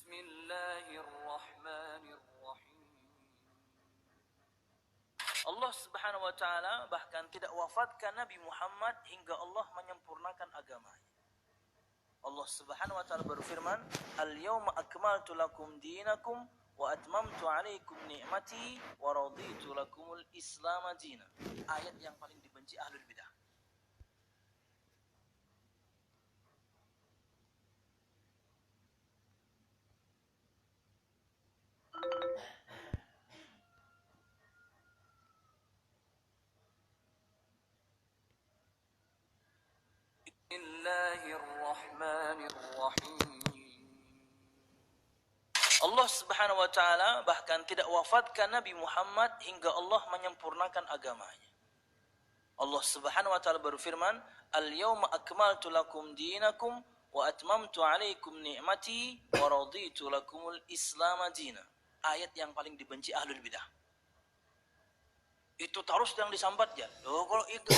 Bismillahirrahmanirrahim. Allah Subhanahu wa taala bahkan tidak wafatkan Nabi Muhammad hingga Allah menyempurnakan agamanya. Allah Subhanahu wa taala berfirman, "Al-yauma akmaltu lakum dinakum wa atmamtu 'alaikum ni'mati wa raditu lakumul Islam dinan." Ayat yang paling dibenci ahlul bidah. Bismillahirrahmanirrahim. Allah Subhanahu wa taala bahkan tidak wafatkan Nabi Muhammad hingga Allah menyempurnakan agamanya. Allah Subhanahu wa taala berfirman, "Al-yauma akmaltu lakum dinakum wa atmamtu 'alaikum ni'mati wa raditu lakumul Islam dinan." Ayat yang paling dibenci ahlul bidah. Itu terus yang disambat ya. Loh, kalau itu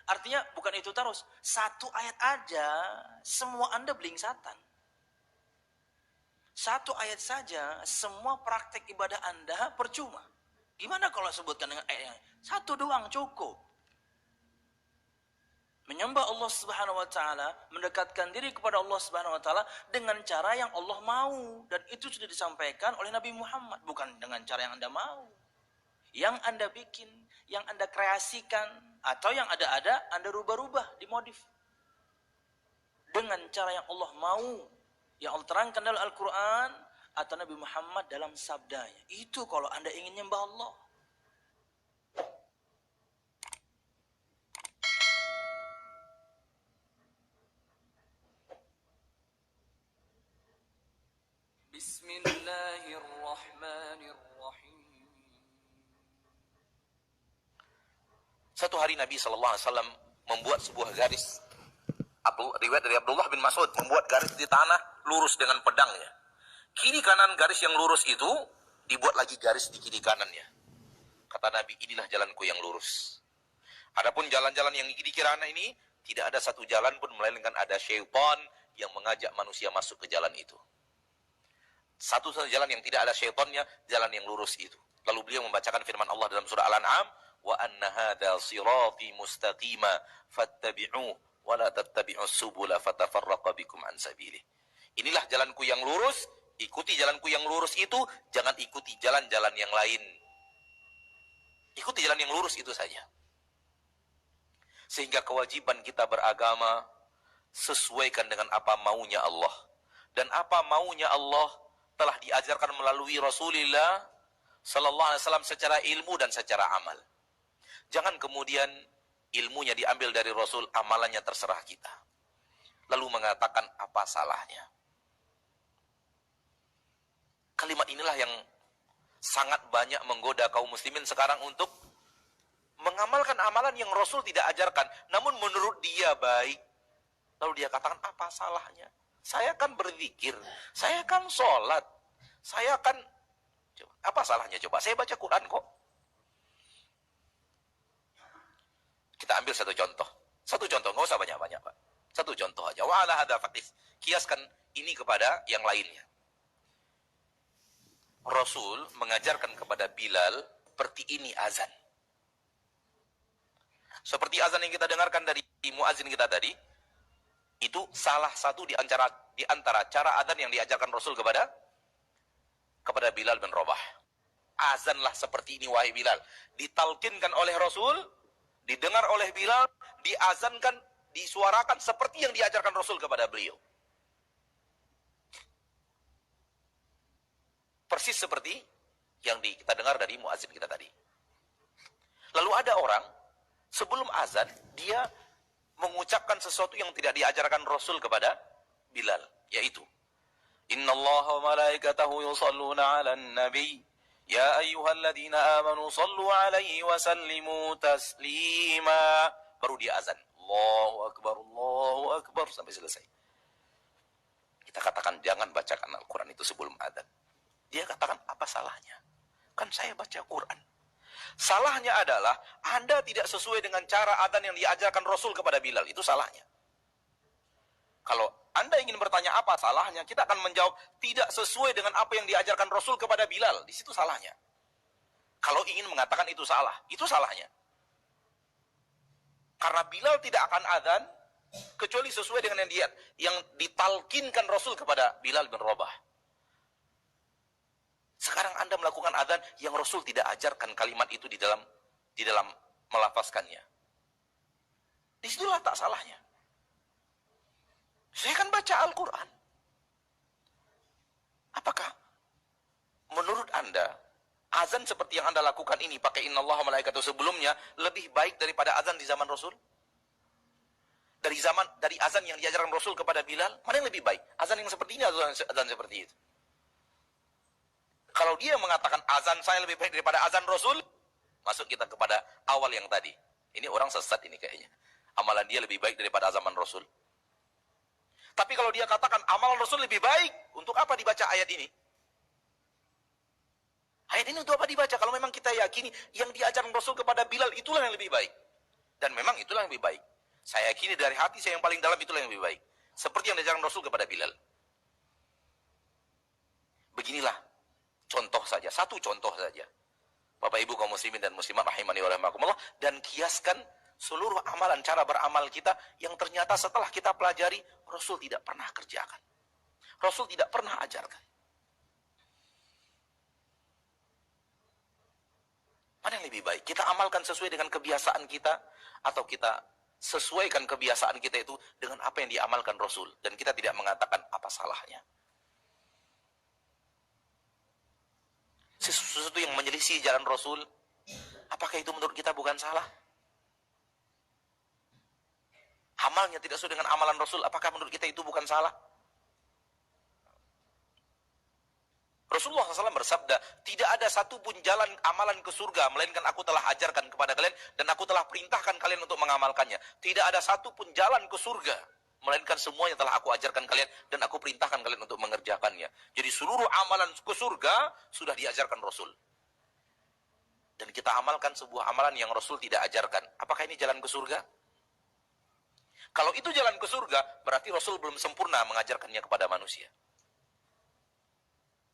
artinya bukan itu terus. Satu ayat aja semua Anda belingsatan. Satu ayat saja semua praktek ibadah Anda percuma. Gimana kalau sebutkan dengan ayat yang satu doang cukup? Menyembah Allah Subhanahu wa taala, mendekatkan diri kepada Allah Subhanahu wa taala dengan cara yang Allah mau, dan itu sudah disampaikan oleh Nabi Muhammad, bukan dengan cara yang Anda mau. Yang Anda bikin, yang Anda kreasikan, atau yang ada-ada Anda rubah-rubah, dimodif. Dengan cara yang Allah mau, yang Allah terangkan dalam Al-Quran, atau Nabi Muhammad dalam sabdanya. Itu kalau Anda ingin nyembah Allah. Bismillahirrahmanirrahim. Satu hari Nabi SAW membuat sebuah garis. Riwayat dari Abdullah bin Mas'ud, membuat garis di tanah lurus dengan pedangnya. Kiri kanan garis yang lurus itu dibuat lagi garis di kiri kanannya. Kata Nabi, inilah jalanku yang lurus. Adapun jalan-jalan yang di kiri kanan ini, tidak ada satu jalan pun melainkan ada syaitan yang mengajak manusia masuk ke jalan itu. Satu-satu jalan yang tidak ada syaitannya, jalan yang lurus itu. Lalu beliau membacakan firman Allah dalam surah Al-An'am, wa anna hadza sirati mustaqima fattabi'uhu wa la tattabi'us subula fatafarraqa bikum an sabilihi. Inilah jalanku yang lurus, ikuti jalanku yang lurus itu, jangan ikuti jalan-jalan yang lain. Ikuti jalan yang lurus itu saja. Sehingga kewajiban kita beragama sesuaikan dengan apa maunya Allah. Dan apa maunya Allah telah diajarkan melalui Rasulullah sallallahu alaihi wasallam secara ilmu dan secara amal. Jangan kemudian ilmunya diambil dari Rasul, amalannya terserah kita. Lalu mengatakan apa salahnya. Kalimat inilah yang sangat banyak menggoda kaum muslimin sekarang untuk mengamalkan amalan yang Rasul tidak ajarkan. Namun menurut dia baik. Lalu dia katakan apa salahnya. Saya kan berzikir, saya kan sholat, saya kan... Coba, apa salahnya coba? Saya baca Quran kok. Kita ambil satu contoh. Satu contoh, nggak usah banyak-banyak, Pak. Satu contoh aja. Wa ala hadza faqis. Kiaskan ini kepada yang lainnya. Rasul mengajarkan kepada Bilal seperti ini azan. Seperti azan yang kita dengarkan dari muazin kita tadi, itu salah satu di antara cara azan yang diajarkan Rasul kepada Bilal bin Rabah. Azanlah seperti ini wahai Bilal. Ditalkinkan oleh Rasul, didengar oleh Bilal, diazankan, disuarakan seperti yang diajarkan Rasul kepada beliau. Persis seperti yang kita dengar dari muazin kita tadi. Lalu ada orang, sebelum azan, dia mengucapkan sesuatu yang tidak diajarkan Rasul kepada Bilal, yaitu Innallaha wa malaikatahu yusalluna 'alan nabi ya ayyuhalladzina amanu sallu 'alaihi wa sallimu taslima. Baru dia azan. Allahu akbar sampai selesai. Kita katakan jangan bacakan Al-Qur'an itu sebelum azan. Dia katakan apa salahnya? Kan saya baca Quran. Salahnya adalah Anda tidak sesuai dengan cara adzan yang diajarkan Rasul kepada Bilal. Itu salahnya. Kalau Anda ingin bertanya apa salahnya, kita akan menjawab tidak sesuai dengan apa yang diajarkan Rasul kepada Bilal. Di situ salahnya. Kalau ingin mengatakan itu salah, itu salahnya. Karena Bilal tidak akan adzan kecuali sesuai dengan yang ditalkinkan Rasul kepada Bilal bin Rabah. Sekarang Anda melakukan adzan yang Rasul tidak ajarkan kalimat itu di dalam melafazkannya. Disitulah tak salahnya. Saya kan baca Al-Quran. Apakah menurut Anda azan seperti yang Anda lakukan ini pakai innallaha malaikatahu sebelumnya lebih baik daripada azan di zaman Rasul? Dari azan yang diajarkan Rasul kepada Bilal, mana yang lebih baik? Azan yang seperti ini atau azan seperti itu? Kalau dia mengatakan azan saya lebih baik daripada azan Rasul, masuk kita kepada awal yang tadi. Ini orang sesat ini kayaknya. Amalan dia lebih baik daripada zaman Rasul. Tapi kalau dia katakan amalan Rasul lebih baik, untuk apa dibaca ayat ini? Ayat ini untuk apa dibaca? Kalau memang kita yakini yang diajarkan Rasul kepada Bilal itulah yang lebih baik. Dan memang itulah yang lebih baik. Saya yakini dari hati saya yang paling dalam itulah yang lebih baik. Seperti yang diajarkan Rasul kepada Bilal. Beginilah contoh saja, satu contoh saja. Bapak Ibu kaum muslimin dan muslimat rahimani wa rahimakumullah, dan kiaskan seluruh amalan, cara beramal kita yang ternyata setelah kita pelajari, Rasul tidak pernah kerjakan. Rasul tidak pernah ajarkan. Mana yang lebih baik? Kita amalkan sesuai dengan kebiasaan kita, atau kita sesuaikan kebiasaan kita itu dengan apa yang diamalkan Rasul, dan kita tidak mengatakan apa salahnya. Sesuatu yang menyelisih jalan Rasul, apakah itu menurut kita bukan salah? Amalnya tidak sesuai dengan amalan Rasul, apakah menurut kita itu bukan salah? Rasulullah SAW bersabda, tidak ada satupun jalan amalan ke surga, melainkan aku telah ajarkan kepada kalian, dan aku telah perintahkan kalian untuk mengamalkannya. Tidak ada satupun jalan ke surga, melainkan semuanya telah aku ajarkan kalian, dan aku perintahkan kalian untuk mengerjakannya. Jadi seluruh amalan ke surga, sudah diajarkan Rasul. Dan kita amalkan sebuah amalan yang Rasul tidak ajarkan. Apakah ini jalan ke surga? Kalau itu jalan ke surga, berarti Rasul belum sempurna mengajarkannya kepada manusia.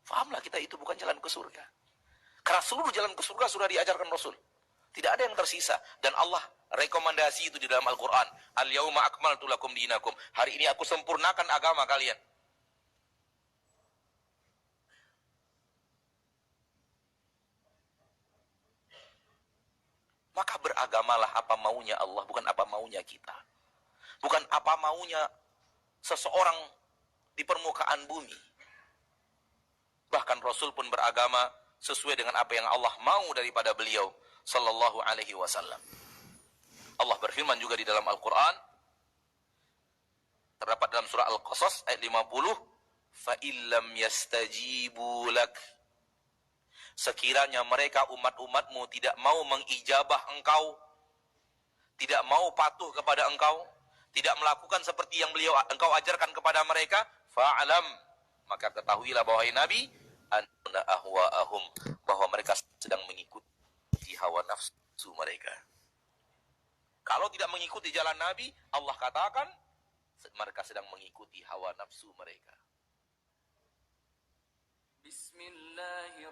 Fahamlah kita itu bukan jalan ke surga. Karena seluruh jalan ke surga sudah diajarkan Rasul. Tidak ada yang tersisa. Dan Allah rekomendasi itu di dalam Al-Quran. Al-yawma akmaltu lakum dinakum. Hari ini aku sempurnakan agama kalian. Maka beragamalah apa maunya Allah, bukan apa maunya kita. Bukan apa maunya seseorang di permukaan bumi. Bahkan Rasul pun beragama sesuai dengan apa yang Allah mau daripada beliau sallallahu alaihi wasallam. Allah berfirman juga di dalam Al-Quran, terdapat dalam surah Al-Qasas ayat 50, fa illam yastajibu lak, sekiranya mereka umat-umatmu tidak mau mengijabah engkau, tidak mau patuh kepada engkau, tidak melakukan seperti yang engkau ajarkan kepada mereka, fa'alam, maka ketahuilah bahwa Nabi anna ahwa'ahum, bahwa mereka sedang mengikuti hawa nafsu mereka. Kalau tidak mengikuti jalan Nabi, Allah katakan mereka sedang mengikuti hawa nafsu mereka. Bismillahirrahmanirrahim.